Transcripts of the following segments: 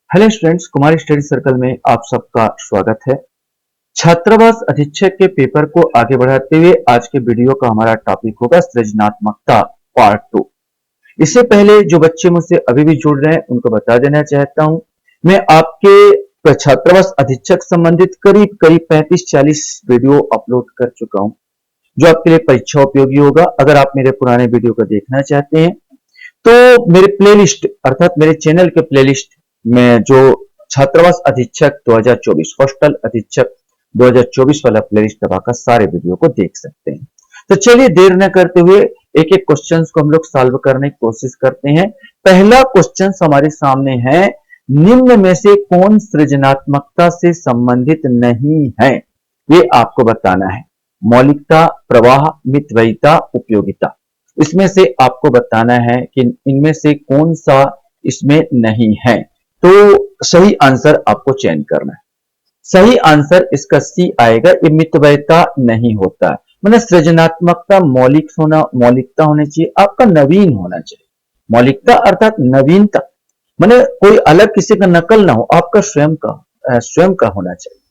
Hello students, Kumar study circle में आप सबका स्वागत है। छात्रावास अधीक्षक के पेपर को आगे बढ़ाते हुए आज के वीडियो का हमारा टॉपिक होगा सृजनात्मकता पार्ट 2। इससे पहले जो बच्चे मुझसे अभी भी जुड़ रहे हैं उनको बता देना चाहता हूं, मैं आपके छात्रावास अधीक्षक संबंधित करीब करीब 35-40 वीडियो अपलोड कर चुका हूं, जो आपके लिए परीक्षा उपयोगी होगा। अगर आप मेरे पुराने वीडियो को देखना चाहते हैं तो मेरे प्लेलिस्ट अर्थात मेरे चैनल के प्लेलिस्ट में जो छात्रावास अधीक्षक 2024 हॉस्टल अधीक्षक 2024 वाला प्लेलिस्ट दबाकर सारे वीडियो को देख सकते हैं। तो चलिए देर न करते हुए एक एक क्वेश्चंस को हम लोग सॉल्व करने की कोशिश करते हैं। पहला क्वेश्चन हमारे सामने है, निम्न में से कौन सृजनात्मकता से संबंधित नहीं है? ये आपको बताना है। मौलिकता, प्रवाह, मितव्ययिता, उपयोगिता, इसमें से आपको बताना है कि इनमें से कौन सा इसमें नहीं है। तो सही आंसर आपको चयन करना है। सही आंसर इसका सी आएगा। ये मितव्ययिता नहीं होता है, मतलब सृजनात्मकता मौलिकता होनी चाहिए, आपका नवीन होना चाहिए। मौलिकता अर्थात नवीनता, मतलब कोई अलग किसी का नकल ना हो, आपका स्वयं का होना चाहिए।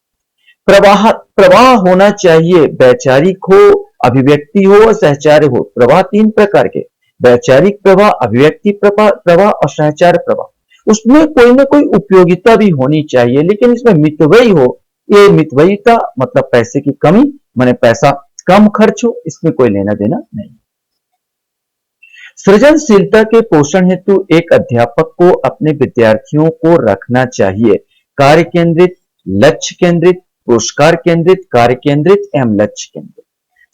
प्रवाह होना चाहिए, वैचारिक हो, अभिव्यक्ति हो और सहचार्य हो। प्रवाह तीन प्रकार के, वैचारिक प्रवाह, अभिव्यक्ति प्रवाह और सहचार्य प्रवाह। उसमें कोई ना कोई उपयोगिता भी होनी चाहिए, लेकिन इसमें मितव्ययी हो, ये मितव्ययिता मतलब पैसे की कमी, माने पैसा कम खर्च हो, इसमें कोई लेना देना नहीं। सृजनशीलता के पोषण हेतु एक अध्यापक को अपने विद्यार्थियों को रखना चाहिए कार्य केंद्रित, लक्ष्य केंद्रित, पुरस्कार केंद्रित, कार्य केंद्रित एवं लक्ष्य केंद्रित।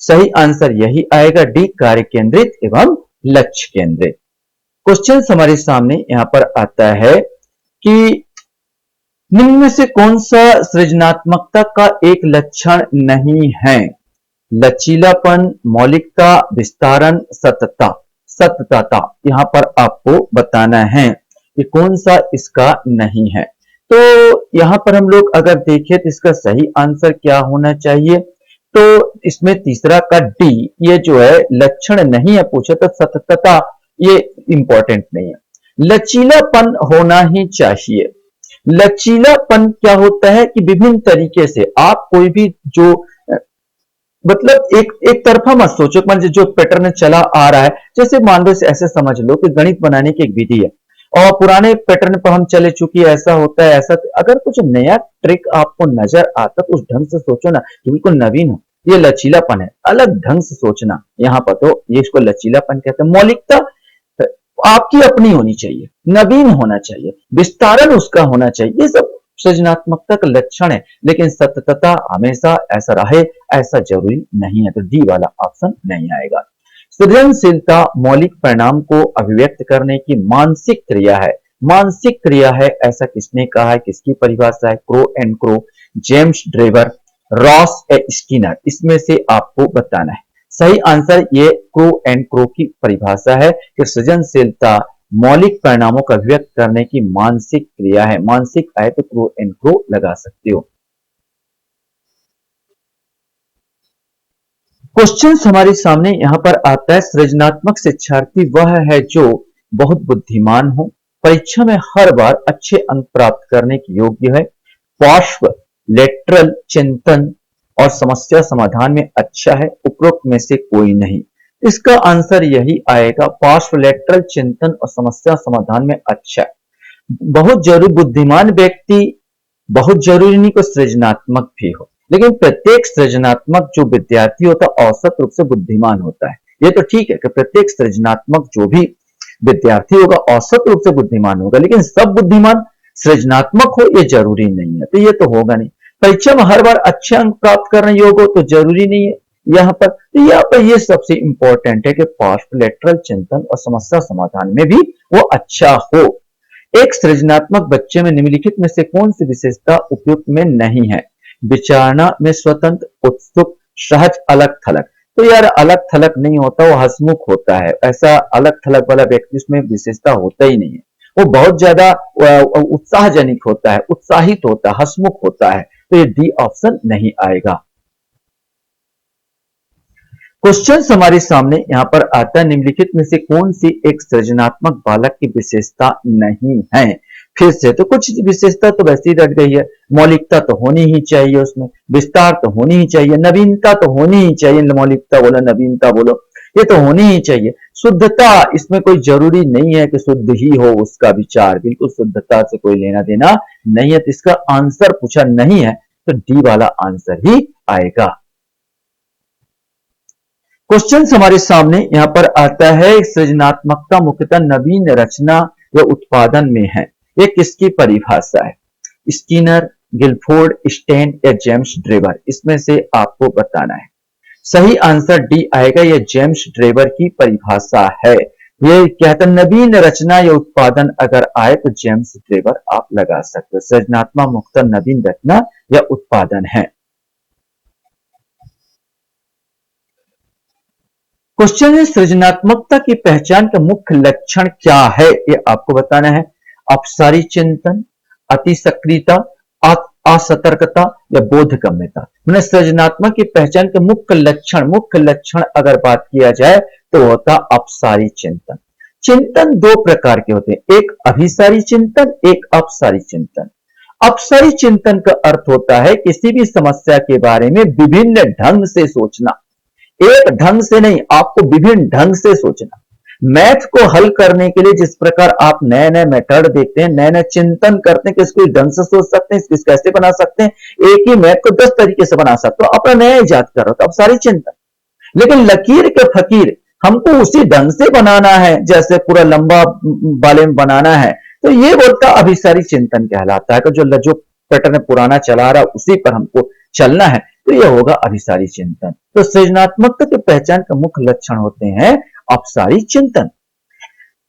सही आंसर यही आएगा, डी, कार्य केंद्रित एवं लक्ष्य केंद्रित। क्वेश्चन हमारे सामने यहां पर आता है कि निम्न में से कौन सा सृजनात्मकता का एक लक्षण नहीं है? लचीलापन, मौलिकता, विस्तारण, सततता। यहां पर आपको बताना है कि कौन सा इसका नहीं है। तो यहां पर हम लोग अगर देखें तो इसका सही आंसर क्या होना चाहिए? तो इसमें तीसरा का डी, ये जो है लक्षण नहीं है पूछा तो सततता ये इंपॉर्टेंट नहीं है। लचीलापन होना ही चाहिए। लचीलापन क्या होता है कि विभिन्न तरीके से आप कोई भी जो मतलब एक तरफा मत सोचो, मान जो पैटर्न चला आ रहा है, जैसे मान लो ऐसे समझ लो कि गणित बनाने की एक विधि है और पुराने पैटर्न पर हम चले चुके, ऐसा होता है ऐसा। अगर कुछ नया ट्रिक आपको नजर आता तो उस ढंग से सोचो ना, कि बिल्कुल नवीन हो। ये लचीलापन है, अलग ढंग से सोचना। यहाँ पर तो ये इसको लचीलापन कहते हैं। मौलिकता आपकी अपनी होनी चाहिए, नवीन होना चाहिए, विस्तारण उसका होना चाहिए, ये सब सृजनात्मकता का लक्षण है। लेकिन सततता हमेशा ऐसा रहे ऐसा जरूरी नहीं है, तो डी वाला ऑप्शन नहीं आएगा। सृजनशीलता मौलिक परिणाम को अभिव्यक्त करने की मानसिक क्रिया है। मानसिक क्रिया है ऐसा किसने कहा है, किसकी परिभाषा है? Crow and crow, James Drever, Ross A Skinner. इसमें से आपको बताना है। सही आंसर ये क्रो एंड क्रो की परिभाषा है कि सृजनशीलता मौलिक परिणामों का अभिव्यक्त करने की मानसिक क्रिया है। मानसिक आए तो क्रो एंड क्रो लगा सकते हो। क्वेश्चन हमारे सामने यहां पर आता है, सृजनात्मक शिक्षार्थी वह है जो बहुत बुद्धिमान हो, परीक्षा में हर बार अच्छे अंक प्राप्त करने के योग्य है, पार्श्व लेटरल चिंतन और समस्या समाधान में अच्छा है, उपरोक्त में से कोई नहीं। इसका आंसर यही आएगा, पार्श्व लेटरल चिंतन और समस्या समाधान में अच्छा है। बहुत जरूरी बुद्धिमान व्यक्ति बहुत जरूरी नहीं को सृजनात्मक भी हो, लेकिन प्रत्येक सृजनात्मक जो विद्यार्थी होता है औसत रूप से बुद्धिमान होता है। ये तो ठीक है कि प्रत्येक सृजनात्मक जो भी विद्यार्थी होगा औसत रूप से बुद्धिमान होगा, लेकिन सब बुद्धिमान सृजनात्मक हो ये जरूरी नहीं है। तो ये तो होगा नहीं। परीक्षा में हर बार अच्छे अंक प्राप्त करने योग्य हो तो जरूरी नहीं है। यहाँ पर ये सबसे इंपॉर्टेंट है कि पार्श्व लेटरल चिंतन और समस्या समाधान में भी वो अच्छा हो। एक सृजनात्मक बच्चे में निम्नलिखित में से कौन सी विशेषता उपयुक्त में नहीं है? विचारना में स्वतंत्र, उत्सुक, सहज, अलग थलग। तो यार अलग थलग नहीं होता, वो हंसमुख होता है। ऐसा अलग थलग वाला व्यक्ति उसमें विशेषता होता ही नहीं है। वो बहुत ज्यादा उत्साहजनक होता है, उत्साहित होता है, हंसमुख होता है। तो ये डी ऑप्शन नहीं आएगा। क्वेश्चन हमारे सामने यहां पर आता है, निम्नलिखित में से कौन सी एक सृजनात्मक बालक की विशेषता नहीं है? फिर से तो कुछ विशेषता तो वैसी रह गई है, मौलिकता तो होनी ही चाहिए, उसमें विस्तार तो होनी ही चाहिए, नवीनता तो होनी ही चाहिए, मौलिकता बोलो नवीनता बोलो ये तो होनी ही चाहिए। शुद्धता, इसमें कोई जरूरी नहीं है कि शुद्ध ही हो उसका विचार, बिल्कुल शुद्धता से कोई लेना देना नहीं है, तो इसका आंसर पूछा नहीं है तो डी वाला आंसर ही आएगा। क्वेश्चन हमारे सामने यहां पर आता है, सृजनात्मकता मुख्यतः नवीन रचना या उत्पादन में है, ये किसकी परिभाषा है? स्किनर, गिलफोर्ड, स्टेन या जेम्स ड्रेवर, इसमें से आपको बताना है। सही आंसर डी आएगा, यह जेम्स ड्रेवर की परिभाषा है। ये कहते हैं नवीन रचना या उत्पादन अगर आए तो जेम्स ड्रेवर आप लगा सकते हो। सृजनात्मक मुख्यतः नवीन रचना या उत्पादन है। क्वेश्चन है, सृजनात्मकता की पहचान का मुख्य लक्षण क्या है? ये आपको बताना है। अपसारी चिंतन, अति सक्रियता, असतर्कता या बोधगम्यता। मैंने सृजनात्मक की पहचान के मुख्य लक्षण अगर बात किया जाए तो होता अपसारी चिंतन। चिंतन दो प्रकार के होते हैं, एक अभिसारी चिंतन, एक अपसारी चिंतन। अपसारी चिंतन का अर्थ होता है किसी भी समस्या के बारे में विभिन्न ढंग से सोचना, एक ढंग से नहीं, आपको विभिन्न ढंग से सोचना। मैथ को हल करने के लिए जिस प्रकार आप नए नए मेथड देखते हैं, नए नए चिंतन करते हैं कि इसको ढंग से सोच सकते हैं, इसको कैसे बना सकते हैं, एक ही मैथ को 10 तरीके से बना सकते हो, अपना नया इजाद कर रहे हो, तो अब सारी चिंतन। लेकिन लकीर के फकीर हमको उसी ढंग से बनाना है, जैसे पूरा लंबा बाले में बनाना है, तो ये बोलता अभिसारी चिंतन कहलाता है कि जो पैटर्न पुराना चला रहा उसी पर हमको चलना है, तो यह होगा अभिसारी चिंतन। तो सृजनात्मकता की पहचान का मुख्य लक्षण होते हैं अपसारी चिंतन।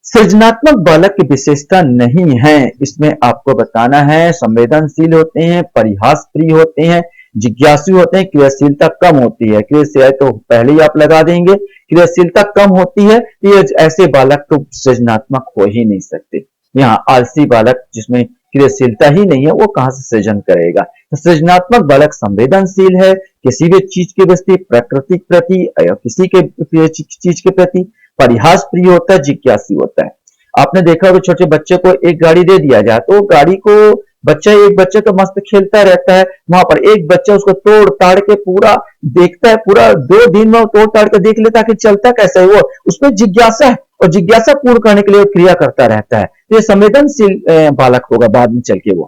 सृजनात्मक बालक की विशेषता नहीं है, इसमें आपको बताना है संवेदनशील होते हैं, परिहास प्रिय होते हैं, जिज्ञासु होते हैं, क्रियाशीलता कम होती है। क्रियाशील तो पहले ही आप लगा देंगे, क्रियाशीलता कम होती है, ये ऐसे बालक तो सृजनात्मक हो ही नहीं सकते। यहाँ आलसी बालक जिसमें क्रियाशीलता ही नहीं है वो कहां से सृजन करेगा? तो सृजनात्मक बालक संवेदनशील है, किसी भी चीज के प्रति, प्रकृति के प्रति या किसी के चीज के प्रति, परिहास प्रिय होता है, जिज्ञासु होता है। आपने देखा होगा छोटे बच्चे को एक गाड़ी दे दिया जाए तो गाड़ी को एक बच्चा तो मस्त खेलता रहता है, वहां पर एक बच्चा उसको तोड़ ताड़ के पूरा देखता है, पूरा 2 दिन में तोड़ ताड़ के देख लेता है कि चलता कैसा है वो, उसमें जिज्ञासा है और जिज्ञासा पूर्ण करने के लिए क्रिया करता रहता है। तो ये संवेदनशील बालक होगा बाद में चल के वो।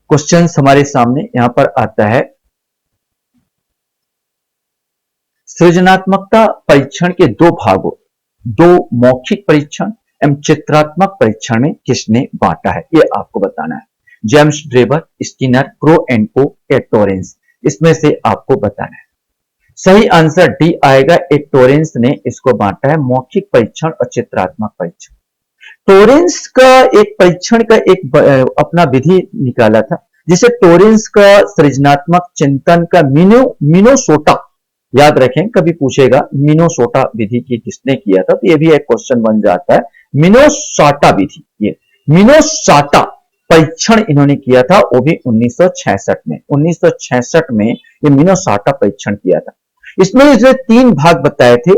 क्वेश्चन हमारे सामने यहां पर आता है, सृजनात्मकता परीक्षण के दो भागों, दो मौखिक परीक्षण एवं चित्रात्मक परीक्षण में किसने बांटा है? ये आपको बताना है। James Drever, Skinner, crow and को या टोरेंस, इसमें से आपको बताना है। सही आंसर डी आएगा, एक टोरेंस ने इसको बांटा है, मौखिक परीक्षण और चित्रात्मक परीक्षण। टोरेंस का एक परीक्षण का एक अपना विधि निकाला था, जिसे टोरेंस का सृजनात्मक चिंतन का मिनोसोटा, याद रखें कभी पूछेगा मिनोसोटा विधि की किसने किया था, तो ये भी एक क्वेश्चन बन जाता है। मिनोसाटा विधि, ये मिनोसाटा परीक्षण इन्होंने किया था, वो भी 1966 में। 1966 में ये मिनोसाटा परीक्षण किया था। इसमें इसने 3 भाग बताए थे,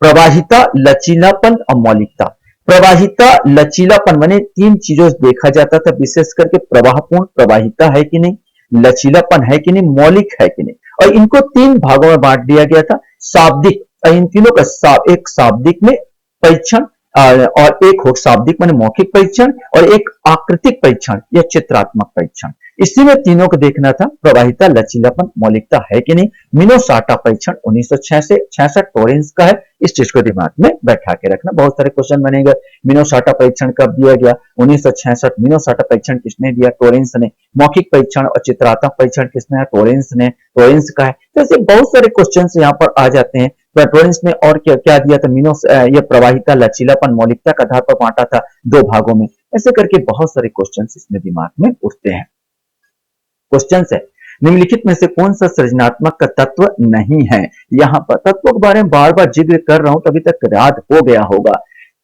प्रवाहिता, लचीलापन और मौलिकता। प्रवाहिता, लचीलापन माने 3 चीजों से देखा जाता था, विशेष करके प्रवाहपूर्ण, प्रवाहिता है कि नहीं, लचीलापन है कि नहीं, मौलिक है कि नहीं, और इनको 3 भागों में बांट दिया गया था। शाब्दिक, इन तीनों का एक शाब्दिक में परीक्षण और एक हो शाब्दिक माने मौखिक परीक्षण और एक आकृतिक परीक्षण या चित्रात्मक परीक्षण। इसी में तीनों को देखना था, प्रवाहिता, लचीलापन, मौलिकता है कि नहीं। मिनोसाटा परीक्षण 1966 टोरेंस का है, इस चीज को दिमाग में बैठा के रखना, बहुत सारे क्वेश्चन बनेंगे। मिनोसाटा परीक्षण कब दिया गया? 1966। मिनोसाटा परीक्षण किसने दिया? टोरेंस ने। मौखिक परीक्षण और चित्रात्मक परीक्षण किसने है? टोरेंस ने, टोरेंस का है। तो ऐसे बहुत सारे क्वेश्चन यहाँ पर आ जाते हैं। टोरेंस ने और क्या क्या दिया था? ये प्रवाहिता, लचीलापन, मौलिकता का आधार पर बांटा था 2 भागों में। ऐसे करके बहुत सारे क्वेश्चन इसमें दिमाग में उठते हैं। क्वेश्चन है, निम्नलिखित में से कौन सा सृजनात्मक का तत्व नहीं है? यहां पर तत्वों के बारे में बार बार जिक्र कर रहा हूं, तभी तक याद हो गया होगा।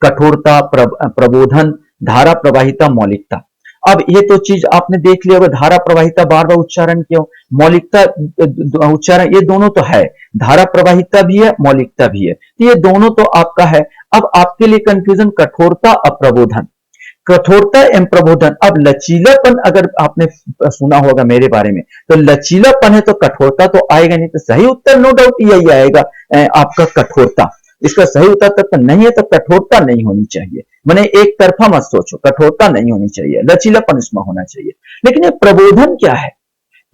कठोरता, प्रबोधन, धारा प्रवाहिता, मौलिकता। अब ये तो चीज आपने देख लिया होगा, धारा प्रवाहिता बार बार उच्चारण क्यों, मौलिकता उच्चारण, ये दोनों तो है, धारा प्रवाहिता भी है, मौलिकता भी है, तो ये दोनों तो आपका है। अब आपके लिए कंफ्यूजन कठोरता और प्रबोधन, कठोरता एवं प्रबोधन। अब लचीलापन अगर आपने सुना होगा मेरे बारे में, तो लचीलापन है तो कठोरता तो आएगा नहीं, तो सही उत्तर नो डाउट यही आएगा आपका कठोरता। इसका सही उत्तर तक नहीं है तो कठोरता नहीं होनी चाहिए, मैंने एक तरफा मत सोचो, कठोरता नहीं होनी चाहिए, लचीलापन इसमें होना चाहिए। लेकिन ये प्रबोधन क्या है,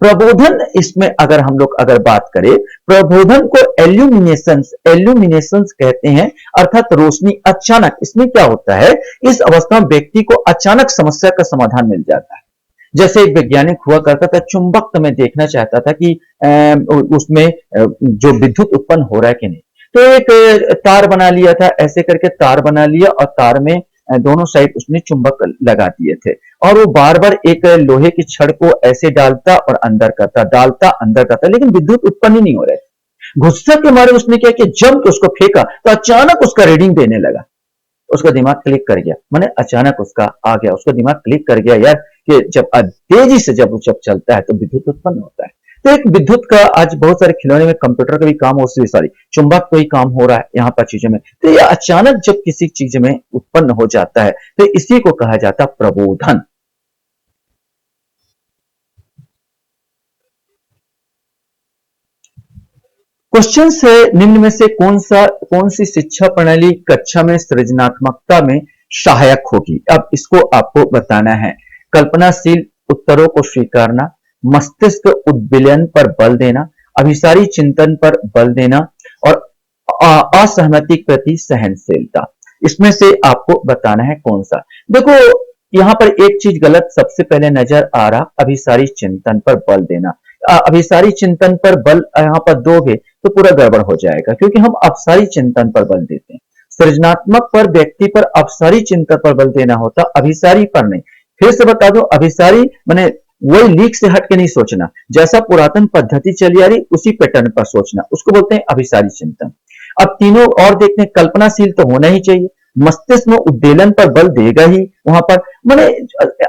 प्रबोधन इसमें अगर हम लोग अगर बात करें, प्रबोधन को एल्यूमिनेशंस, एल्यूमिनेशंस कहते हैं, अर्थात रोशनी अचानक। इसमें क्या होता है, इस अवस्था में व्यक्ति को अचानक समस्या का समाधान मिल जाता है। जैसे एक वैज्ञानिक हुआ करता था, चुंबक में देखना चाहता था कि उसमें जो विद्युत उत्पन्न हो रहा है कि नहीं, तो एक तार बना लिया था, ऐसे करके तार बना लिया और तार में दोनों साइड उसने चुंबक लगा दिए थे, और वो बार बार एक लोहे की छड़ को ऐसे डालता और अंदर करता, डालता अंदर करता, लेकिन विद्युत उत्पन्न ही नहीं हो रहे। गुस्सा के मारे उसने क्या किया, जम के उसको फेंका तो अचानक उसका रीडिंग देने लगा। उसका दिमाग क्लिक कर गया, माने अचानक उसका आ गया, उसका दिमाग क्लिक कर गया यार कि जब तेजी से जब चलता है तो विद्युत उत्पन्न होता है। तो एक विद्युत का आज बहुत सारे खिलौने में, कंप्यूटर का भी काम हो, सॉरी चुंबक का ही काम हो रहा है यहाँ पर चीजों में। तो ये अचानक जब किसी चीज में उत्पन्न हो जाता है तो इसी को कहा जाता है प्रबोधन। क्वेश्चन है, निम्न में से कौन सी शिक्षा प्रणाली कक्षा में सृजनात्मकता में सहायक होगी। अब इसको आपको बताना है। कल्पनाशील उत्तरों को स्वीकारना, मस्तिष्क उद्वेलन पर बल देना, अभिसारी चिंतन पर बल देना, और असहमति के प्रति सहनशीलता। इसमें से आपको बताना है कौन सा। देखो यहाँ पर एक चीज गलत सबसे पहले नजर आ रहा, अभिसारी चिंतन पर बल देना। अभिसारी चिंतन पर बल यहाँ पर दोगे तो पूरा गड़बड़ हो जाएगा, क्योंकि हम अपसारी चिंतन पर बल देते हैं। सृजनात्मक पर, व्यक्ति पर अपसारी चिंतन पर बल देना होता, अभिसारी पर नहीं। फिर से बता दो, अभिसारी माने वही लीक से हट के नहीं सोचना, जैसा पुरातन पद्धति चली आ रही उसी पैटर्न पर सोचना, उसको बोलते हैं अभिसारी चिंतन। अब तीनों और देखते हैं, कल्पनाशील तो होना ही चाहिए, मस्तिष्क में उद्वेलन पर बल देगा ही वहां पर, माने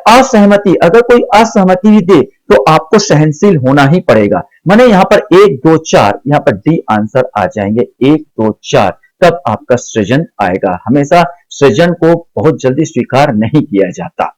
असहमति, अगर कोई असहमति भी दे तो आपको सहनशील होना ही पड़ेगा। माने यहाँ पर 1 2 4, यहाँ पर डी आंसर आ जाएंगे, 1 2 4, तब आपका सृजन आएगा। हमेशा सृजन को बहुत जल्दी स्वीकार नहीं किया जाता।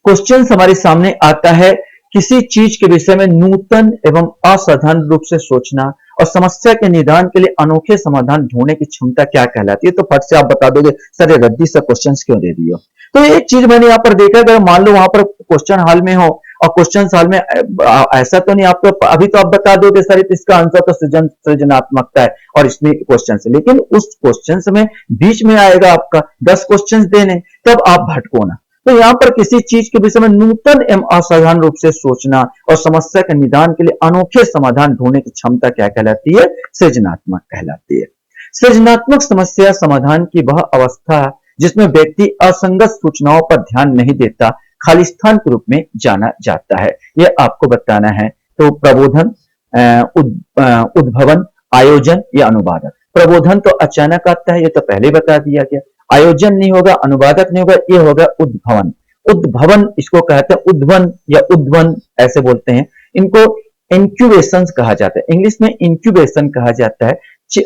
क्वेश्चन हमारे सामने आता है, किसी चीज के विषय में नूतन एवं असाधारण रूप से सोचना और समस्या के निदान के लिए अनोखे समाधान ढूंढने की क्षमता क्या कहलाती है। तो फट से आप बता दोगे सर ये रद्दी से क्वेश्चंस क्यों दे दिए। तो एक चीज मैंने यहाँ पर देखा, अगर मान लो वहां पर क्वेश्चन हॉल में हो और क्वेश्चन हॉल में ऐसा तो नहीं, आपको अभी तो आप बता दोगे सर इसका आंसर तो सृजनात्मकता है और इसमें क्वेश्चन से, लेकिन उस क्वेश्चन में बीच में आएगा आपका 10 क्वेश्चन देने, तब आप भटको ना। तो यहाँ पर किसी चीज के विषय में नूतन एवं असाधारण रूप से सोचना और समस्या के निदान के लिए अनोखे समाधान ढूंढने की क्षमता क्या कहलाती है, सृजनात्मक कहलाती है। सृजनात्मक समस्या समाधान की वह अवस्था जिसमें व्यक्ति असंगत सूचनाओं पर ध्यान नहीं देता, खालिस्तान के रूप में जाना जाता है। यह आपको बताना है। तो प्रबोधन, उद्भवन, आयोजन या अनुवादक। प्रबोधन तो अचानक आता है, ये तो पहले बता दिया गया। आयोजन नहीं होगा, अनुवादक नहीं होगा, ये होगा उद्भवन। उद्भवन इसको कहते हैं, उद्भवन या उद्भवन ऐसे बोलते हैं। इनको इंक्यूबेशन कहा जाता है, इंग्लिश में इंक्यूबेशन कहा जाता है।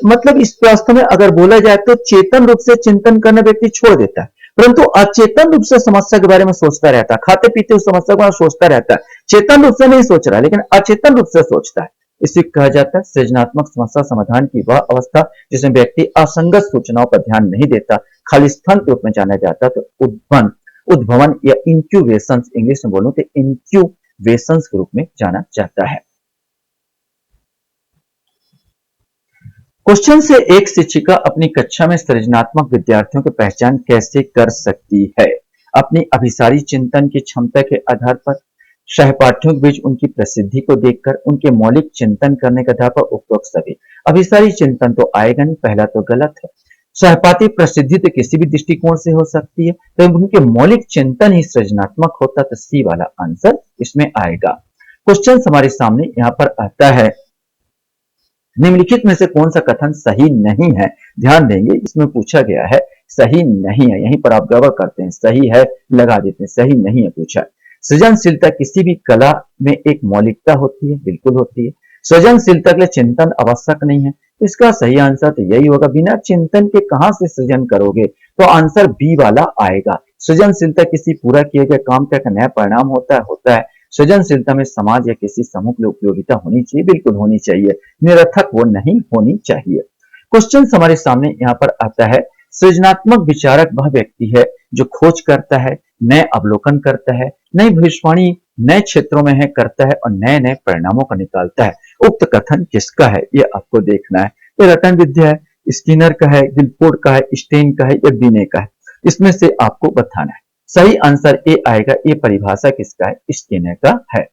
मतलब इस वास्तव में अगर बोला जाए तो चेतन रूप से चिंतन करना व्यक्ति छोड़ देता है, परंतु अचेतन रूप से समस्या के बारे में सोचता रहता है। खाते पीते उस समस्या को सोचता रहता है, चेतन रूप से नहीं सोच रहा लेकिन अचेतन रूप से सोचता है। इसे कहा जाता है सृजनात्मक समस्या समाधान की वह अवस्था जिसमें व्यक्ति असंगत सूचनाओं पर ध्यान नहीं देता, खालिस्तान के रूप में जाना जाता है। तो उद्भवन, उद्भवन या इंक्यूबेशन, इंग्लिश में बोलूं तो इंक्यूबेशन के रूप में जाना जाता है। क्वेश्चन से, एक शिक्षिका अपनी कक्षा में सृजनात्मक विद्यार्थियों की पहचान कैसे कर सकती है। अपनी अभिसारी चिंतन की क्षमता के आधार पर, सहपाठियों के बीच उनकी प्रसिद्धि को देखकर, उनके मौलिक चिंतन करने के आधार पर, उपरोक्त सभी। अभिसारी चिंतन तो आएगा नहीं, पहला तो गलत है। सहपाठी प्रसिद्धि तो किसी भी दृष्टिकोण से हो सकती है, तो उनके मौलिक चिंतन ही सृजनात्मक होता, तो सी वाला आंसर इसमें आएगा। क्वेश्चन हमारे सामने यहां पर आता है, निम्नलिखित में से कौन सा कथन सही नहीं है। ध्यान देंगे, इसमें पूछा गया है सही नहीं है, यहीं पर आप गड़बड़ करते हैं, सही है लगा देते हैं, सही नहीं है पूछा है। सृजनशीलता किसी भी कला में एक मौलिकता होती है, बिल्कुल होती है। सृजनशीलता के लिए चिंतन आवश्यक नहीं है। इसका सही आंसर तो यही होगा, बिना चिंतन के कहां से सृजन करोगे, तो आंसर बी वाला आएगा। सृजनशीलता किसी पूरा किए गए काम का एक नया परिणाम होता है। सृजनशीलता में समाज या किसी समूह की उपयोगिता होनी चाहिए, बिल्कुल होनी चाहिए, निरर्थक वो नहीं होनी चाहिए। क्वेश्चन हमारे सामने यहाँ पर आता है, सृजनात्मक विचारक वह व्यक्ति है जो खोज करता है, नए अवलोकन करता है, नई भविष्यवाणी नए क्षेत्रों में है करता है और नए नए परिणामों को निकालता है। उक्त कथन किसका है, ये आपको देखना है। ये रटन विद्या है, स्किनर का है, गिलफोर्ड का है, स्टेन का है या बिने का है, इसमें से आपको बताना है। सही आंसर ए आएगा। ये परिभाषा किसका है, स्किनर का है।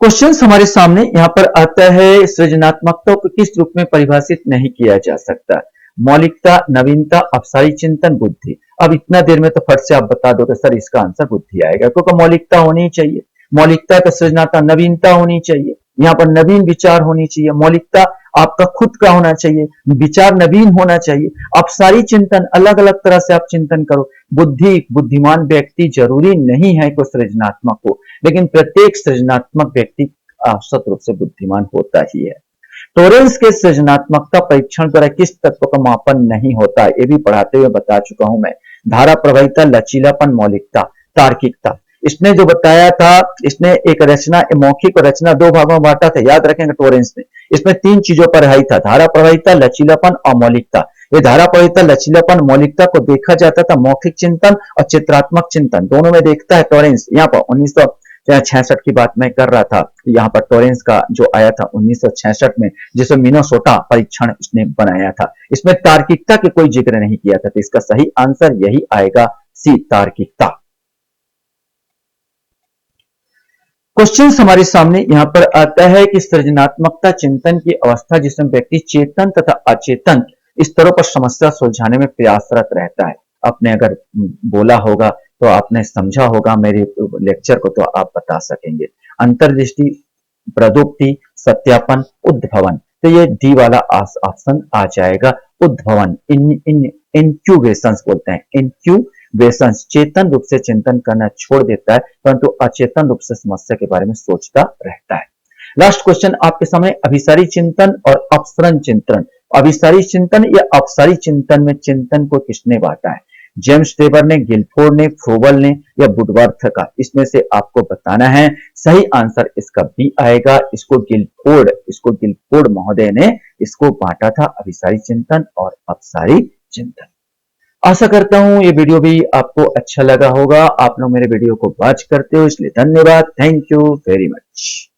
क्वेश्चन हमारे सामने यहाँ पर आता है, सृजनात्मकता को किस रूप में परिभाषित नहीं किया जा सकता। मौलिकता, नवीनता, अपसारी चिंतन, बुद्धि। अब इतना देर में तो फट से आप बता दोगे सर इसका आंसर बुद्धि आएगा, क्योंकि मौलिकता होनी चाहिए। मौलिकता का सृजनात्मक, नवीनता होनी चाहिए, यहाँ पर नवीन विचार होनी चाहिए। मौलिकता आपका खुद का होना चाहिए, विचार नवीन होना चाहिए। अपसारी चिंतन, अलग अलग तरह से आप चिंतन करो। बुद्धि, बुद्धिमान व्यक्ति जरूरी नहीं है कि सृजनात्मक हो, लेकिन प्रत्येक सृजनात्मक व्यक्ति औसत रूप से बुद्धिमान होता ही है। टोरेंस के सृजनात्मकता परीक्षण द्वारा किस तत्व का मापन नहीं होता, ये भी पढ़ाते हुए बता चुका हूं मैं। धारा प्रवाहिता, लचीलापन, मौलिकता, तार्किकता। इसने जो बताया था, इसने एक रचना, मौखिक रचना दो भागों में बांटा था, याद रखेंगे टोरेंस ने। इसमें तीन चीजों पर पढ़ाई था, धारा प्रवाहिता, लचीलापन और मौलिकता। ये धारा प्रवाहिता, लचीलापन, मौलिकता को देखा जाता था मौखिक चिंतन और चित्रात्मक चिंतन दोनों में देखता है टोरेंस। यहाँ पर 1966 की बात मैं कर रहा था, यहाँ पर टोरेंस का जो आया था 1966 में, जिसमें मिनेसोटा परीक्षण इसने बनाया था। इसमें तार्किकता के कोई जिक्र नहीं किया था, तो इसका सही आंसर यही आएगा, सी, तार्किकता। क्वेश्चन हमारे सामने यहाँ पर आता है कि सृजनात्मकता चिंतन की अवस्था जिसमें व्यक्ति चेतन तथा अचेतन स्तरों पर समस्या सुलझाने में प्रयासरत रहता है। आपने अगर बोला होगा तो आपने समझा होगा मेरे लेक्चर को, तो आप बता सकेंगे। अंतर्दृष्टि, प्रदुक्ति, सत्यापन, उद्भवन। तो ये डी वाला ऑप्शन आ जाएगा, उद्भवन। इंक्यूबेशन बोलते हैं, इंक्यूबेशन। चेतन रूप से चिंतन करना छोड़ देता है, परंतु अचेतन रूप से समस्या के बारे में सोचता रहता है। लास्ट क्वेश्चन आपके सामने, अभिसारी चिंतन और अपसरण चिंतन। अभिसारी चिंतन या अपसारी चिंतन में चिंतन को किसने बांटा है, जेम्स टेबर ने, गिलफोर्ड ने, फ्रोबल ने या वुडवर्थ का, इसमें से आपको बताना है। सही आंसर इसका बी आएगा, इसको गिलफोर्ड महोदय ने इसको बांटा था, अभिसारी चिंतन और अपसारी चिंतन। आशा करता हूं ये वीडियो भी आपको अच्छा लगा होगा। आप लोग मेरे वीडियो को वॉच करते हो इसलिए धन्यवाद, थैंक यू वेरी मच।